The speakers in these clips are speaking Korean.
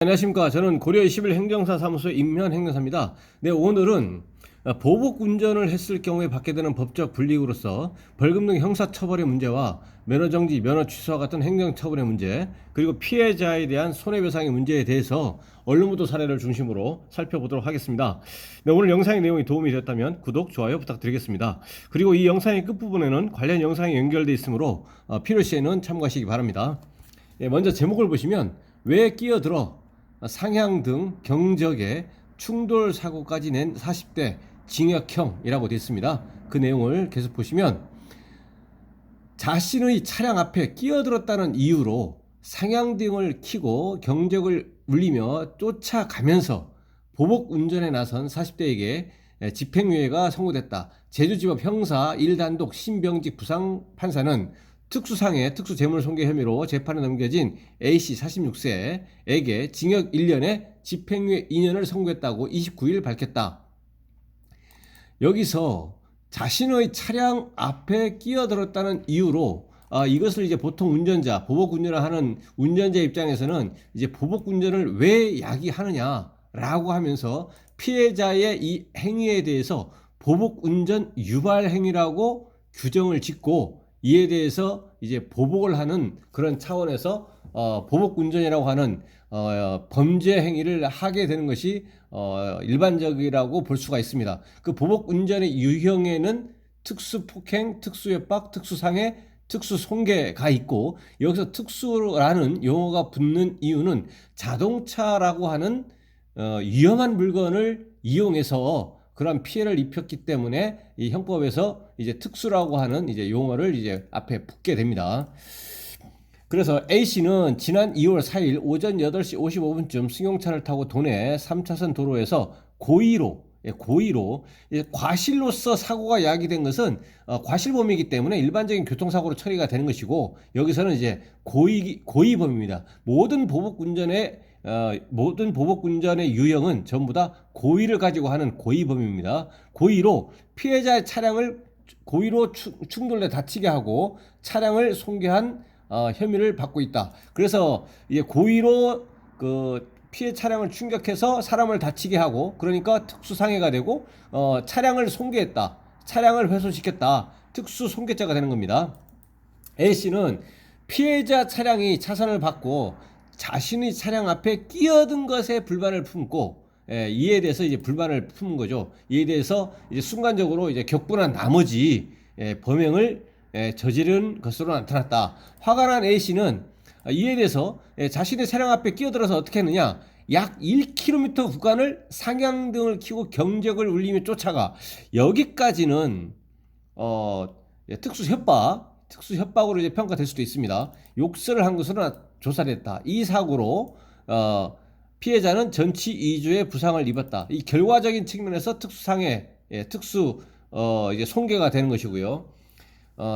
안녕하십니까. 저는 고려 21 행정사 사무소 임현 행정사입니다. 네, 오늘은 보복 운전을 했을 경우에 받게 되는 법적 불이익으로서 벌금 등 형사처벌의 문제와 면허정지, 면허 취소와 같은 행정처벌의 문제, 그리고 피해자에 대한 손해배상의 문제에 대해서 언론보도 사례를 중심으로 살펴보도록 하겠습니다. 네, 오늘 영상의 내용이 도움이 되었다면 구독, 좋아요 부탁드리겠습니다. 그리고 이 영상의 끝부분에는 관련 영상이 연결되어 있으므로 필요시에는 참고하시기 바랍니다. 네, 먼저 제목을 보시면 왜 끼어들어 상향 등 경적에 충돌 사고까지 낸 40대 징역형이라고 되어 있습니다. 그 내용을 계속 보시면 자신의 차량 앞에 끼어들었다는 이유로 상향등을 켜고 경적을 울리며 쫓아가면서 보복 운전에 나선 40대에게 집행유예가 선고됐다. 제주지법 형사 1단독 신병직 부상판사는 특수상해 특수재물손괴 혐의로 재판에 넘겨진 A씨 46세에게 징역 1년에 집행유예 2년을 선고했다고 29일 밝혔다. 여기서 자신의 차량 앞에 끼어들었다는 이유로 이것을 이제 보통 운전자, 보복 운전을 하는 운전자 입장에서는 이제 보복 운전을 왜 야기하느냐라고 하면서 피해자의 이 행위에 대해서 보복 운전 유발 행위라고 규정을 짓고 이에 대해서 이제 보복을 하는 그런 차원에서 보복 운전이라고 하는 범죄 행위를 하게 되는 것이 일반적이라고 볼 수가 있습니다. 그 보복 운전의 유형에는 특수폭행, 특수협박, 특수상해, 특수손괴가 있고, 여기서 특수라는 용어가 붙는 이유는 자동차라고 하는 위험한 물건을 이용해서 그런 피해를 입혔기 때문에 이 형법에서 이제 특수라고 하는 이제 용어를 이제 앞에 붙게 됩니다. 그래서 A씨는 지난 2월 4일 오전 8시 55분쯤 승용차를 타고 도내 3차선 도로에서 고의로 과실로서 사고가 야기된 것은 과실범이기 때문에 일반적인 교통사고로 처리가 되는 것이고, 여기서는 이제 고의범입니다. 모든 보복 운전의 유형은 전부 다 고의를 가지고 하는 고의범입니다. 고의로 피해자의 차량을 고의로 충돌해 다치게 하고 차량을 손괴한 혐의를 받고 있다. 그래서 이제 고의로 피해 차량을 충격해서 사람을 다치게 하고, 그러니까 특수상해가 되고 차량을 손괴했다, 차량을 훼손시켰다, 특수손괴죄가 되는 겁니다. A씨는 피해자 차량이 차선을 받고 자신의 차량 앞에 끼어든 것에 불만을 품고, 이에 대해서 이제 불만을 품은 거죠. 이에 대해서 이제 순간적으로 이제 격분한 나머지 범행을 저지른 것으로 나타났다. 화가 난 A씨는 이에 대해서 자신의 차량 앞에 끼어들어서 어떻게 했느냐, 약 1km 구간을 상향등을 켜고 경적을 울리며 쫓아가. 여기까지는 특수협박으로 이제 평가될 수도 있습니다. 욕설을 한 것으로 조사됐다. 이 사고로 피해자는 전치 2주의 부상을 입었다. 이 결과적인 측면에서 특수상해, 이제 손괴가 되는 것이고요.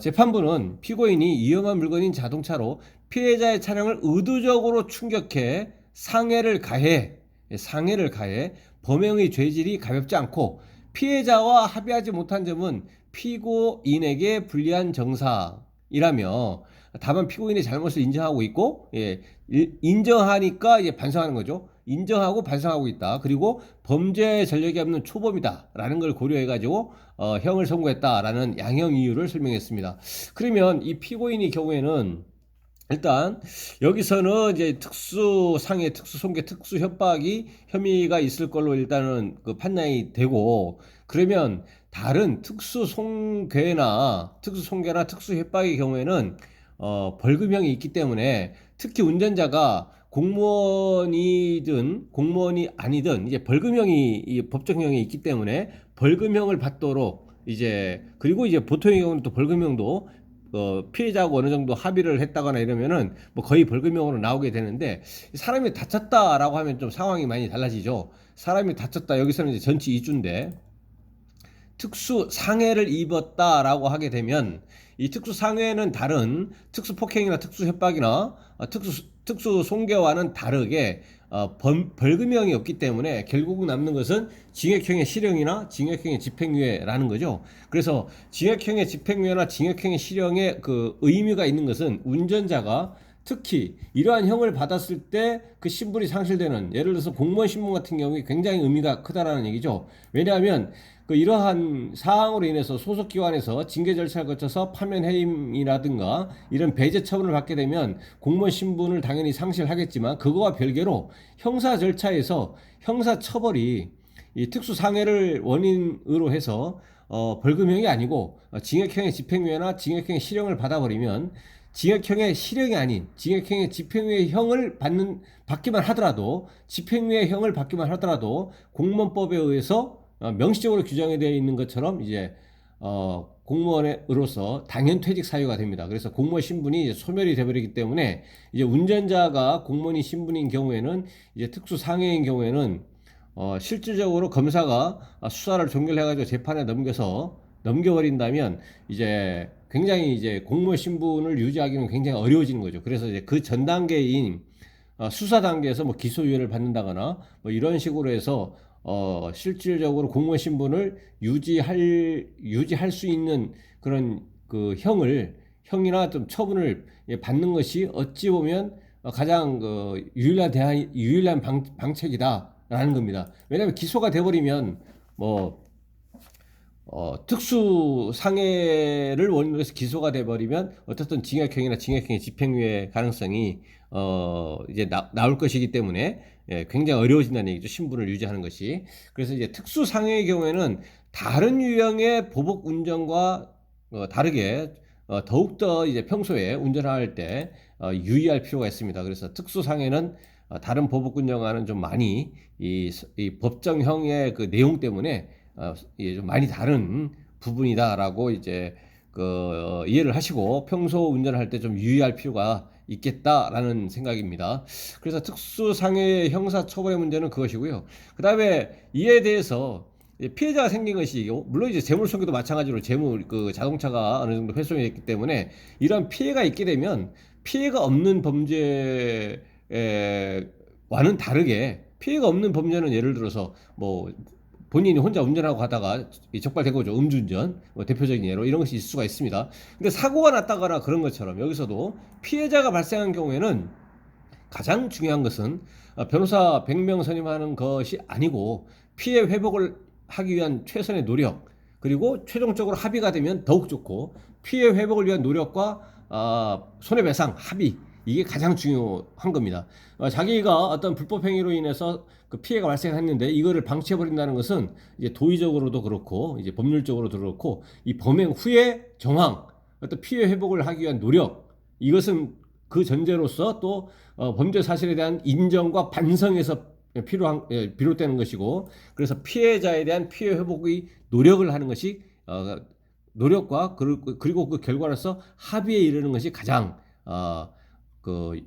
재판부는 피고인이 위험한 물건인 자동차로 피해자의 차량을 의도적으로 충격해 상해를 가해 범행의 죄질이 가볍지 않고 피해자와 합의하지 못한 점은 피고인에게 불리한 정사이라며, 다만 피고인의 잘못을 인정하고 있고, 인정하니까 이제 반성하는 거죠. 인정하고 반성하고 있다. 그리고 범죄 전력이 없는 초범이다라는 걸 고려해가지고 형을 선고했다라는 양형 이유를 설명했습니다. 그러면 이 피고인의 경우에는 일단 여기서는 이제 특수상해, 특수손괴, 특수협박이 혐의가 있을 걸로 일단은 판단이 되고, 그러면 다른 특수손괴나 특수협박의 경우에는 벌금형이 있기 때문에, 특히 운전자가 공무원이 아니든 이제 벌금형이 법정형이 있기 때문에 벌금형을 받도록 그리고 이제 보통의 경우는 또 벌금형도 피해자하고 어느 정도 합의를 했다거나 이러면은 뭐 거의 벌금형으로 나오게 되는데, 사람이 다쳤다라고 하면 좀 상황이 많이 달라지죠. 사람이 다쳤다, 여기서는 이제 전치 2주인데 특수 상해를 입었다라고 하게 되면, 이 특수 상해는 다른 특수 폭행이나 특수 협박이나 특수 손괴와는 다르게 벌금형이 없기 때문에 결국 남는 것은 징역형의 실형이나 징역형의 집행유예라는 거죠. 그래서 징역형의 집행유예나 징역형의 실형의 그 의미가 있는 것은 운전자가 특히 이러한 형을 받았을 때 그 신분이 상실되는, 예를 들어서 공무원 신분 같은 경우에 굉장히 의미가 크다라는 얘기죠. 왜냐하면 그 이러한 사항으로 인해서 소속기관에서 징계 절차를 거쳐서 파면 해임이라든가 이런 배제 처분을 받게 되면 공무원 신분을 당연히 상실하겠지만, 그거와 별개로 형사 절차에서 형사 처벌이 이 특수상해를 원인으로 해서 벌금형이 아니고 징역형의 집행유예나 징역형의 실형을 받아버리면, 징역형의 실형이 아닌 징역형의 집행유예 형을 받기만 하더라도, 집행유예 형을 받기만 하더라도 공무원법에 의해서 명시적으로 규정이 되어 있는 것처럼 이제 공무원으로서 당연퇴직 사유가 됩니다. 그래서 공무원 신분이 이제 소멸이 되버리기 때문에, 이제 운전자가 공무원이 신분인 경우에는, 이제 특수상해인 경우에는 실질적으로 검사가 수사를 종결해가지고 재판에 넘겨버린다면 이제 굉장히 이제 공무원 신분을 유지하기는 굉장히 어려워지는 거죠. 그래서 이제 그 전 단계인 수사 단계에서 뭐 기소유예를 받는다거나 뭐 이런 식으로 해서 실질적으로 공무원 신분을 유지할 수 있는 그런 그 형이나 좀 처분을 받는 것이 어찌 보면 가장 유일한 방책이다라는 겁니다. 왜냐하면 기소가 돼버리면 뭐 특수 상해를 원인으로 해서 기소가 돼버리면 어떻든 징역형이나 징역형의 집행유예 가능성이 이제 나올 것이기 때문에, 예, 굉장히 어려워진다는 얘기죠. 신분을 유지하는 것이. 그래서 이제 특수 상해의 경우에는 다른 유형의 보복 운전과 다르게 더욱더 이제 평소에 운전할 때 유의할 필요가 있습니다. 그래서 특수 상해는 다른 보복 운전과는 좀 많이 이 법정형의 그 내용 때문에 좀 많이 다른 부분이다라고 이제 이해를 하시고 평소 운전을 할 때 좀 유의할 필요가 있겠다라는 생각입니다. 그래서 특수상해 형사처벌의 문제는 그것이고요. 그 다음에 이에 대해서 피해자가 생긴 것이, 물론 이제 재물손괴도 마찬가지로 자동차가 어느 정도 훼손이 됐기 때문에 이런 피해가 있게 되면, 피해가 없는 범죄와는 다르게, 피해가 없는 범죄는 예를 들어서 뭐 본인이 혼자 운전하고 가다가 적발된 거죠. 음주운전, 대표적인 예로 이런 것이 있을 수가 있습니다. 근데 사고가 났다거나 그런 것처럼 여기서도 피해자가 발생한 경우에는 가장 중요한 것은 변호사 100명 선임하는 것이 아니고, 피해 회복을 하기 위한 최선의 노력, 그리고 최종적으로 합의가 되면 더욱 좋고, 피해 회복을 위한 노력과 손해배상 합의, 이게 가장 중요한 겁니다. 자기가 어떤 불법 행위로 인해서 그 피해가 발생했는데 이거를 방치해버린다는 것은 이제 도의적으로도 그렇고 이제 법률적으로도 그렇고, 이 범행 후에 정황, 어떤 피해 회복을 하기 위한 노력, 이것은 그 전제로서 또 범죄 사실에 대한 인정과 반성에서 비롯되는 것이고, 그래서 피해자에 대한 피해 회복의 노력을 하는 것이 노력과 그리고 그 결과로서 합의에 이르는 것이 가장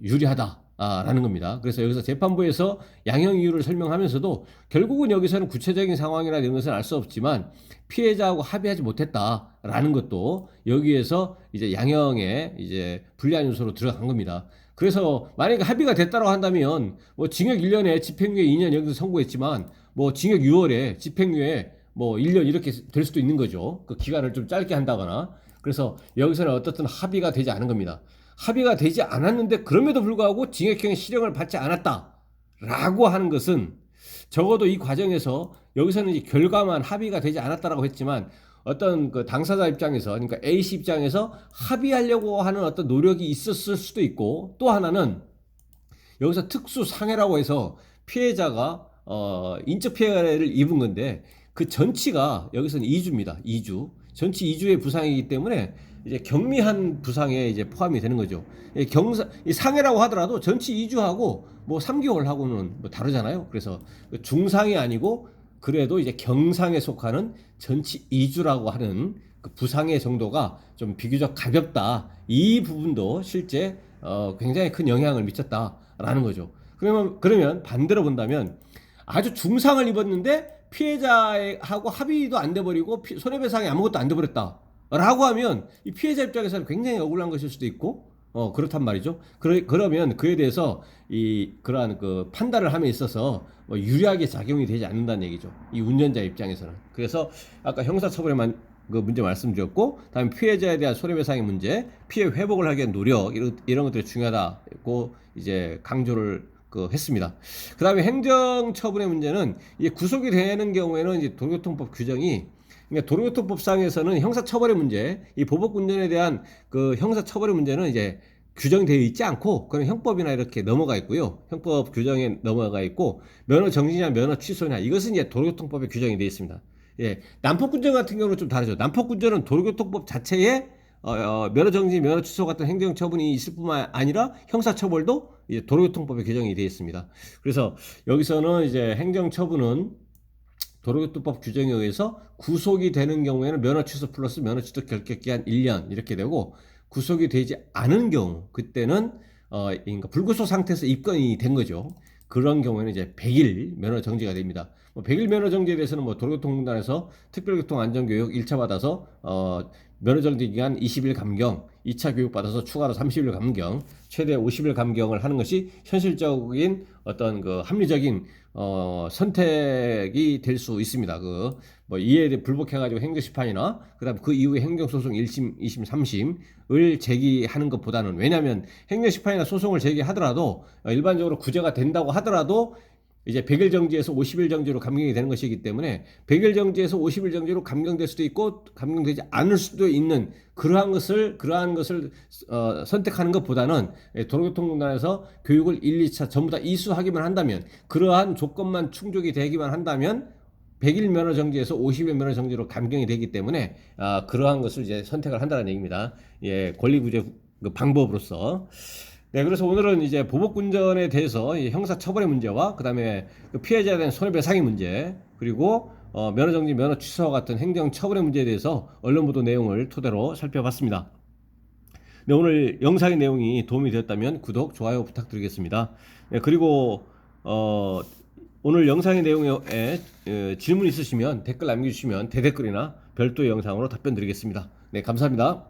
유리하다라는 겁니다. 그래서 여기서 재판부에서 양형 이유를 설명하면서도 결국은 여기서는 구체적인 상황이나 이런 것은 알 수 없지만 피해자하고 합의하지 못했다라는 것도 여기에서 이제 양형에 이제 불리한 요소로 들어간 겁니다. 그래서 만약에 합의가 됐다고 한다면 뭐 징역 1년에 집행유예 2년 여기서 선고했지만 뭐 징역 6월에 집행유예 뭐 1년 이렇게 될 수도 있는 거죠. 그 기간을 좀 짧게 한다거나. 그래서 여기서는 어떻든 합의가 되지 않은 겁니다. 합의가 되지 않았는데 그럼에도 불구하고 징역형의 실형을 받지 않았다라고 하는 것은, 적어도 이 과정에서 여기서는 이제 결과만 합의가 되지 않았다라고 했지만, 어떤 그 당사자 입장에서, 그러니까 A씨 입장에서 합의하려고 하는 어떤 노력이 있었을 수도 있고, 또 하나는 여기서 특수 상해라고 해서 피해자가 인적 피해를 입은 건데, 그 전치가 여기서는 2주입니다. 2주. 전치 2주의 부상이기 때문에 이제 경미한 부상에 이제 포함이 되는 거죠. 상해라고 하더라도 전치 2주하고 뭐 3개월하고는 뭐 다르잖아요. 그래서 중상이 아니고 그래도 이제 경상에 속하는 전치 2주라고 하는 그 부상의 정도가 좀 비교적 가볍다. 이 부분도 실제 굉장히 큰 영향을 미쳤다라는 거죠. 그러면 반대로 본다면, 아주 중상을 입었는데 피해자하고 합의도 안 돼버리고 손해배상이 아무것도 안 돼버렸다 라고 하면, 이 피해자 입장에서는 굉장히 억울한 것일 수도 있고, 그렇단 말이죠. 그러면 그에 대해서 그러한 그 판단을 함에 있어서 유리하게 작용이 되지 않는다는 얘기죠. 이 운전자 입장에서는. 그래서 아까 형사처벌의 그 문제 말씀드렸고, 다음에 피해자에 대한 손해배상의 문제, 피해 회복을 하기 위한 노력, 이런 것들이 중요하다고 이제 강조를 했습니다. 그 다음에 행정처분의 문제는 이게 구속이 되는 경우에는 이제 도로교통법 규정이, 그러니까 도로교통법상에서는 형사처벌의 문제, 이 보복운전에 대한 그 형사처벌의 문제는 이제 규정되어 있지 않고 그런 형법이나 이렇게 넘어가 있고요. 형법 규정에 넘어가 있고, 면허 정지냐 면허 취소냐 이것은 이제 도로교통법에 규정이 되어 있습니다. 예, 난폭운전 같은 경우는 좀 다르죠. 난폭운전은 도로교통법 자체에 면허 정지, 면허 취소 같은 행정처분이 있을 뿐만 아니라 형사처벌도 이제 도로교통법에 규정이 되어 있습니다. 그래서 여기서는 이제 행정처분은 도로교통법 규정에 의해서 구속이 되는 경우에는 면허 취소 플러스 면허 취소 결격기한 1년 이렇게 되고, 구속이 되지 않은 경우, 그때는 그러니까 불구속 상태에서 입건이 된 거죠. 그런 경우에는 이제 100일 면허 정지가 됩니다. 100일 면허 정지에 대해서는 도로교통공단에서 특별교통안전교육 1차 받아서 면허 정지 기간 20일 감경, 2차 교육 받아서 추가로 30일 감경, 최대 50일 감경을 하는 것이 현실적인 어떤 그 합리적인 선택이 될 수 있습니다. 이에 대해 불복해가지고 행정심판이나 그다음 그 이후에 행정소송 1심, 2심, 3심을 제기하는 것보다는, 왜냐하면 행정심판이나 소송을 제기하더라도 일반적으로 구제가 된다고 하더라도 이제 100일 정지에서 50일 정지로 감경이 되는 것이기 때문에 100일 정지에서 50일 정지로 감경될 수도 있고 감경되지 않을 수도 있는 그러한 것을 선택하는 것보다는 도로교통공단에서 교육을 1, 2차 전부 다 이수하기만 한다면, 그러한 조건만 충족이 되기만 한다면 100일 면허 정지에서 50일 면허 정지로 감경이 되기 때문에 그러한 것을 이제 선택을 한다는 얘기입니다. 예, 권리구제 방법으로서. 네, 그래서 오늘은 이제 보복운전에 대해서 형사처벌의 문제와 그 다음에 피해자에 대한 손해배상의 문제, 그리고 면허정지, 면허 취소와 같은 행정처벌의 문제에 대해서 언론보도 내용을 토대로 살펴봤습니다. 네, 오늘 영상의 내용이 도움이 되었다면 구독, 좋아요 부탁드리겠습니다. 네, 그리고 오늘 영상의 내용에 질문 있으시면 댓글 남겨주시면 대댓글이나 별도의 영상으로 답변 드리겠습니다. 네, 감사합니다.